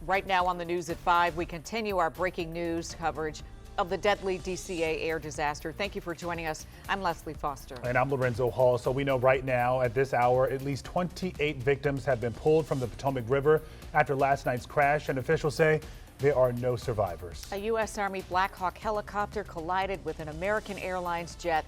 Right now on the news at 5, we continue our breaking news coverage of the deadly DCA air disaster. Thank you for joining us. I'm Leslie Foster. And I'm Lorenzo Hall. So we know right now at this hour, at least 28 victims have been pulled from the Potomac River after last night's crash, and officials say there are no survivors. A U.S. Army Black Hawk helicopter collided with an American Airlines jet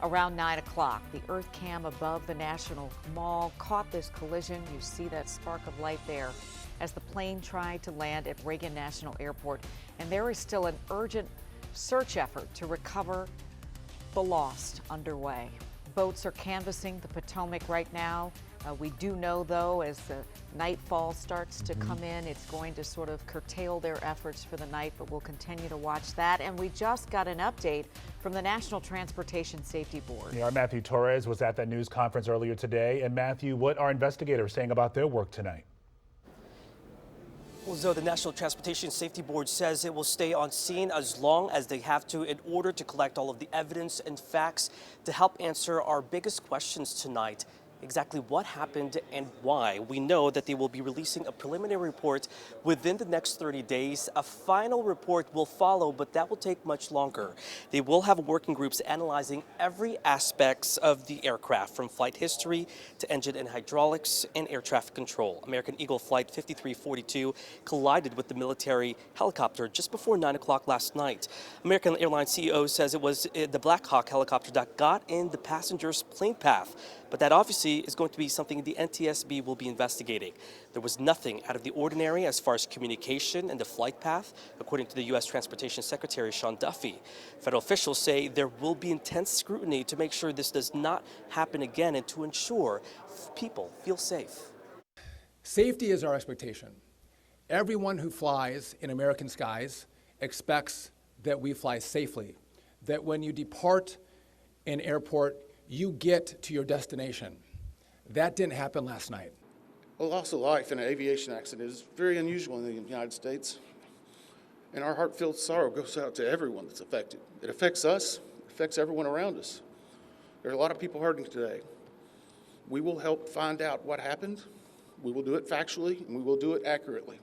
around 9 o'clock. The Earth cam above the National Mall caught this collision. You see that spark of light there as the plane tried to land at Reagan National Airport. And there is still an urgent search effort to recover the lost underway. Boats are canvassing the Potomac right now. We do know, though, as the nightfall starts to come in, it's going to sort of curtail their efforts for the night, but we'll continue to watch that. And we just got an update from the National Transportation Safety Board. Yeah, our Matthew Torres was at that news conference earlier today. And Matthew, what are investigators saying about their work tonight? Well, Zoe, the National Transportation Safety Board says it will stay on scene as long as they have to in order to collect all of the evidence and facts to help answer our biggest questions tonight. Exactly what happened and why. We know that they will be releasing a preliminary report within the next 30 days. A final report will follow, but that will take much longer. They will have working groups analyzing every aspect of the aircraft, from flight history to engine and hydraulics and air traffic control. American Eagle Flight 5342 collided with the military helicopter just before 9 o'clock last night. American Airlines CEO says it was the Black Hawk helicopter that got in the passenger's plane path. But that obviously is going to be something the NTSB will be investigating. There was nothing out of the ordinary as far as communication and the flight path, according to the U.S. Transportation Secretary Sean Duffy. Federal officials say there will be intense scrutiny to make sure this does not happen again and to ensure people feel safe. Safety is our expectation. Everyone who flies in American skies expects that we fly safely, that when you depart an airport, you get to your destination. That didn't happen last night. A loss of life in an aviation accident is very unusual in the United States, and our heartfelt sorrow goes out to everyone that's affected. It affects us, it affects everyone around us. There are a lot of people hurting today. We will help find out what happened. We will do it factually, and we will do it accurately.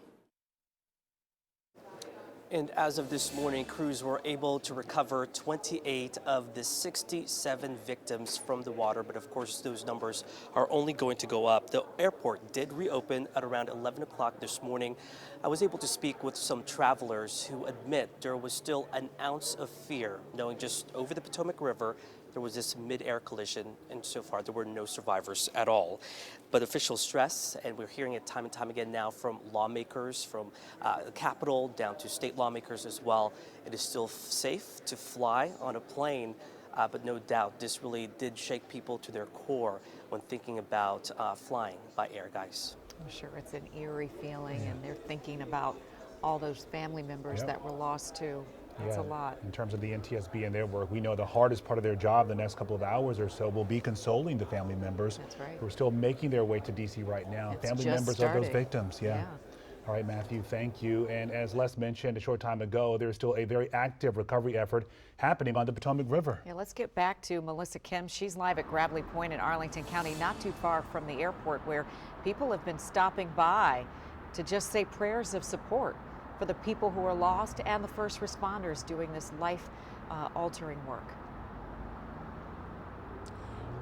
And as of this morning, crews were able to recover 28 of the 67 victims from the water. But of course, those numbers are only going to go up. The airport did reopen at around 11 o'clock this morning. I was able to speak with some travelers who admit there was still an ounce of fear, knowing just over the Potomac River, there was this mid-air collision, and so far there were no survivors at all. But officials stress, and we're hearing it time and time again now from lawmakers, from the Capitol down to state lawmakers as well, it is still safe to fly on a plane, but no doubt this really did shake people to their core when thinking about flying by air, guys. I'm sure it's an eerie feeling, and they're thinking about all those family members that were lost too. That's a lot. In terms of the NTSB and their work, we know the hardest part of their job the next couple of hours or so will be consoling the family members who are still making their way to D.C. right now. Family members of those victims. All right, Matthew, thank you. And as Les mentioned a short time ago, there's still a very active recovery effort happening on the Potomac River. Yeah, let's get back to Melissa Kim. She's live at Gravely Point in Arlington County, not too far from the airport, where people have been stopping by to just say prayers of support for the people who are lost and the first responders doing this life-altering work.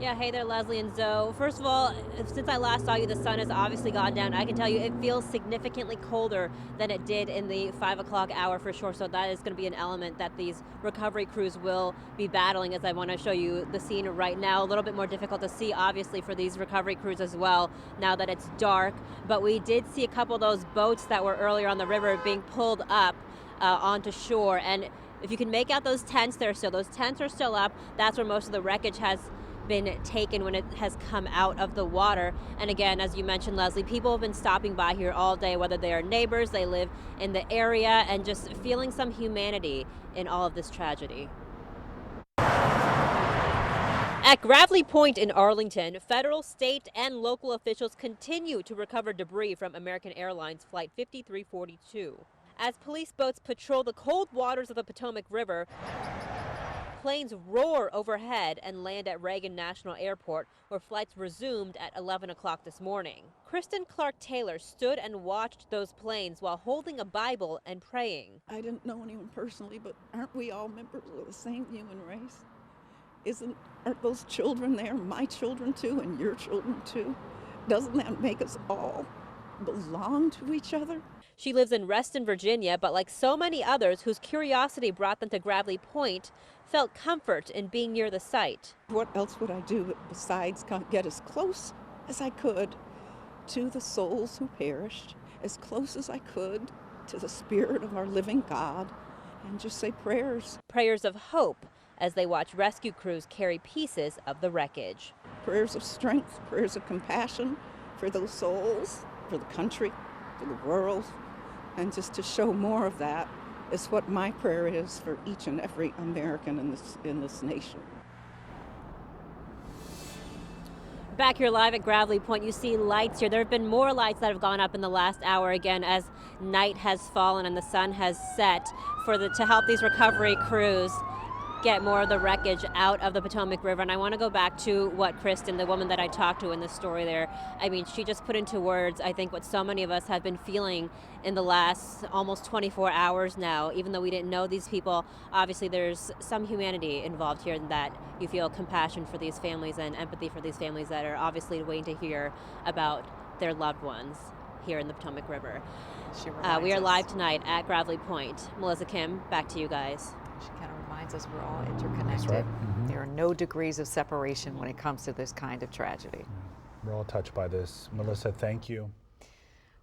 Yeah, hey there, Leslie and Zoe. First of all, since I last saw you, the sun has obviously gone down. I can tell you it feels significantly colder than it did in the 5 o'clock hour for sure. So that is going to be an element that these recovery crews will be battling, as I want to show you the scene right now. A little bit more difficult to see, obviously, for these recovery crews as well, now that it's dark. But we did see a couple of those boats that were earlier on the river being pulled up onto shore. And if you can make out those tents there still, those tents are still up. That's where most of the wreckage has been taken when it has come out of the water. And again, as you mentioned, Leslie, people have been stopping by here all day, whether they are neighbors, they live in the area, and just feeling some humanity in all of this tragedy. At Gravely Point in Arlington, federal, state, and local officials continue to recover debris from American Airlines Flight 5342. As police boats patrol the cold waters of the Potomac River, planes roar overhead and land at Reagan National Airport, where flights resumed at 11 o'clock this morning. Kristen Clark-Taylor stood and watched those planes while holding a Bible and praying. I didn't know anyone personally, but aren't we all members of the same human race? Aren't those children there my children too, and your children too? Doesn't that make us all belong to each other? She lives in Reston, Virginia, but like so many others whose curiosity brought them to Gravely Point, felt comfort in being near the site. What else would I do besides get as close as I could to the souls who perished, as close as I could to the spirit of our living God, and just say prayers. Prayers of hope as they watch rescue crews carry pieces of the wreckage. Prayers of strength, prayers of compassion for those souls, for the country, for the world, and just to show more of that is what my prayer is for each and every American in this nation. Back here live at Gravely Point, you see lights here. There have been more lights that have gone up in the last hour again as night has fallen and the sun has set to help these recovery crews get more of the wreckage out of the Potomac River. And I want to go back to what Kristen, the woman that I talked to in the story there, I mean, she just put into words, I think, what so many of us have been feeling in the last almost 24 hours now. Even though we didn't know these people, obviously there's some humanity involved here in that you feel compassion for these families and empathy for these families that are obviously waiting to hear about their loved ones here in the Potomac River. We are live tonight at Gravely Point. Melissa, Kim, back to you guys. She kind of reminds us we're all interconnected. That's right. Mm-hmm. There are no degrees of separation when it comes to this kind of tragedy. We're all touched by this. Melissa, thank you.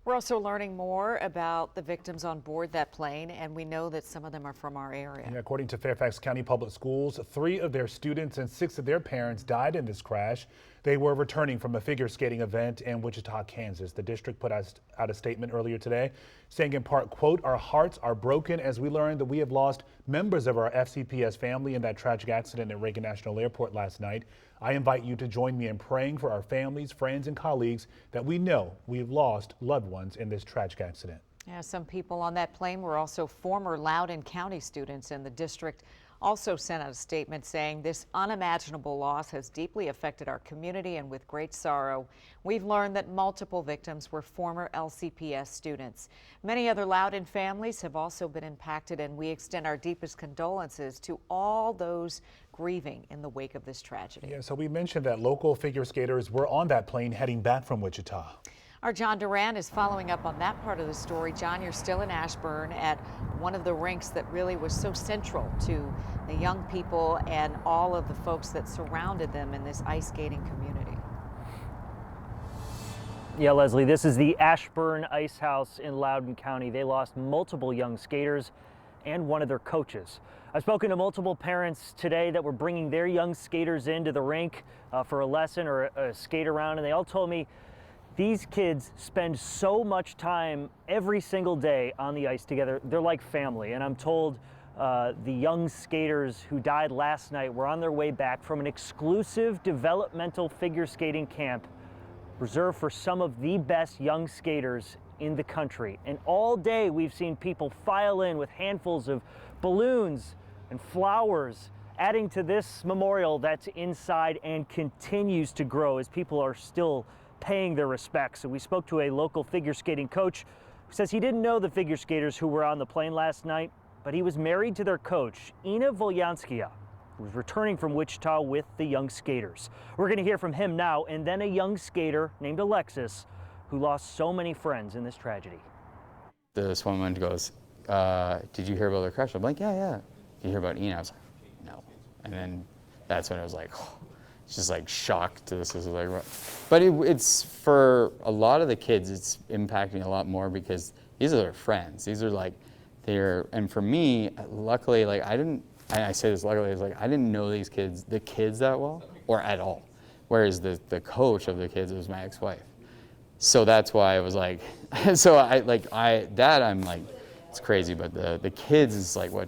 We're also learning more about the victims on board that plane, and we know that some of them are from our area. Yeah, according to Fairfax County Public Schools, 3 of their students and 6 of their parents died in this crash. They were returning from a figure skating event in Wichita, Kansas. The district put out a statement earlier today saying in part, quote, "Our hearts are broken as we learn that we have lost members of our FCPS family in that tragic accident at Reagan National Airport last night. I invite you to join me in praying for our families, friends, and colleagues that we know we've lost loved ones in this tragic accident." Yeah, some people on that plane were also former Loudoun County students, and the district also sent out a statement saying this unimaginable loss has deeply affected our community, and with great sorrow, we've learned that multiple victims were former LCPS students. Many other Loudoun families have also been impacted, and we extend our deepest condolences to all those grieving in the wake of this tragedy. Yeah, so we mentioned that local figure skaters were on that plane heading back from Wichita. Our John Duran is following up on that part of the story. John, you're still in Ashburn at one of the rinks that really was so central to the young people and all of the folks that surrounded them in this ice skating community. Yeah, Leslie, this is the Ashburn Ice House in Loudoun County. They lost multiple young skaters and one of their coaches. I've spoken to multiple parents today that were bringing their young skaters into the rink for a lesson or a skate around, and they all told me these kids spend so much time every single day on the ice together. They're like family. And I'm told the young skaters who died last night were on their way back from an exclusive developmental figure skating camp reserved for some of the best young skaters in the country. And all day we've seen people file in with handfuls of balloons and flowers, adding to this memorial that's inside and continues to grow as people are still paying their respects. And we spoke to a local figure skating coach who says he didn't know the figure skaters who were on the plane last night, but he was married to their coach, Ina Volyanskia, who was returning from Wichita with the young skaters. We're going to hear from him now, and then a young skater named Alexis who lost so many friends in this tragedy. This woman goes, did you hear about the crash? I'm like, yeah. Did you hear about Ina? I was like, no. And then that's when I was like, oh. Just like shocked. This is like, but it's for a lot of the kids, it's impacting a lot more because these are their friends. These are like and for me, luckily, like I say this luckily, it's like I didn't know the kids that well or at all. Whereas the coach of the kids was my ex-wife. So that's why I was like, I'm like, it's crazy, but the kids is like what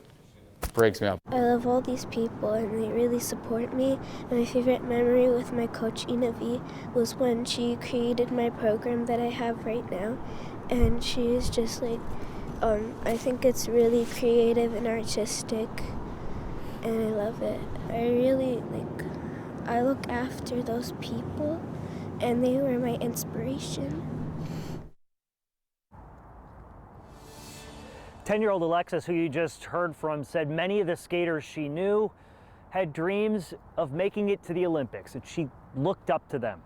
breaks me up. I love all these people and they really support me. And my favorite memory with my coach Ina V was when she created my program that I have right now. And she is just like, I think it's really creative and artistic. and I love it. I look after those people, and they were my inspiration. 10-year-old Alexis, who you just heard from, said many of the skaters she knew had dreams of making it to the Olympics, and she looked up to them.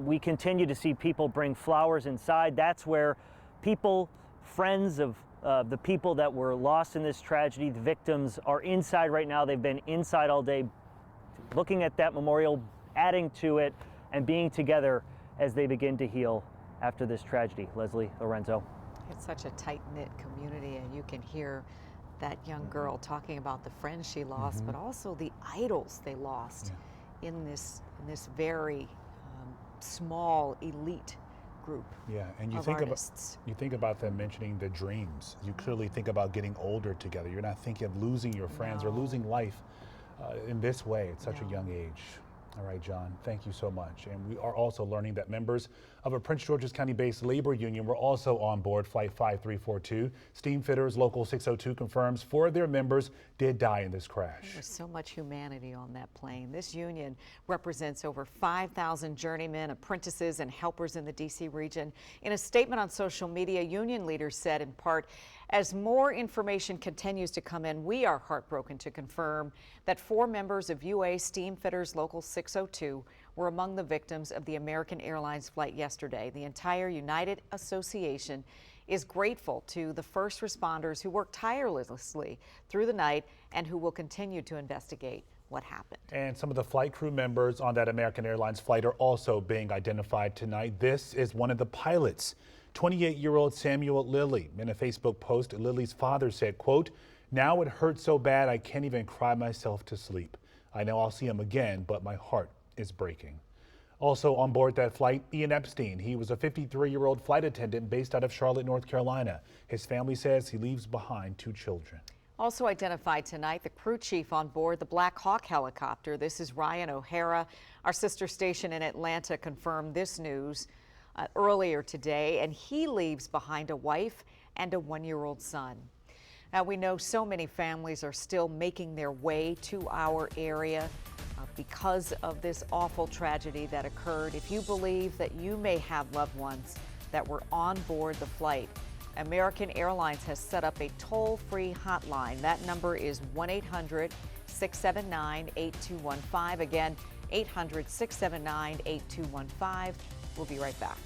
We continue to see people bring flowers inside. That's where people, friends of the people that were lost in this tragedy, the victims, are inside right now. They've been inside all day looking at that memorial, adding to it, and being together as they begin to heal after this tragedy. Leslie, Lorenzo. It's such a tight-knit community, and you can hear that young girl talking about the friends she lost, but also the idols they lost in this very small elite group. Yeah, and you think about them mentioning the dreams. You clearly think about getting older together. You're not thinking of losing your friends or losing life in this way at such a young age. All right, John, thank you so much. And we are also learning that members of a Prince George's County-based labor union were also on board Flight 5342. Steamfitters Local 602 confirms 4 of their members did die in this crash. There's so much humanity on that plane. This union represents over 5,000 journeymen, apprentices, and helpers in the D.C. region. In a statement on social media, union leaders said, in part, as more information continues to come in, we are heartbroken to confirm that 4 members of UA Steamfitters Local 602 were among the victims of the American Airlines flight yesterday. The entire United Association is grateful to the first responders who worked tirelessly through the night and who will continue to investigate what happened. And some of the flight crew members on that American Airlines flight are also being identified tonight. This is one of the pilots, 28-year-old Samuel Lilly. In a Facebook post, Lilly's father said, quote, "Now it hurts so bad I can't even cry myself to sleep. I know I'll see him again, but my heart is breaking." Also on board that flight, Ian Epstein. He was a 53-year-old flight attendant based out of Charlotte, North Carolina. His family says he leaves behind 2 children. Also identified tonight, the crew chief on board the Black Hawk helicopter. This is Ryan O'Hara. Our sister station in Atlanta confirmed this news earlier today, and he leaves behind a wife and a 1-year-old son. Now, we know so many families are still making their way to our area because of this awful tragedy that occurred. If you believe that you may have loved ones that were on board the flight, American Airlines has set up a toll-free hotline. That number is 1-800-679-8215. Again, 800-679-8215. We'll be right back.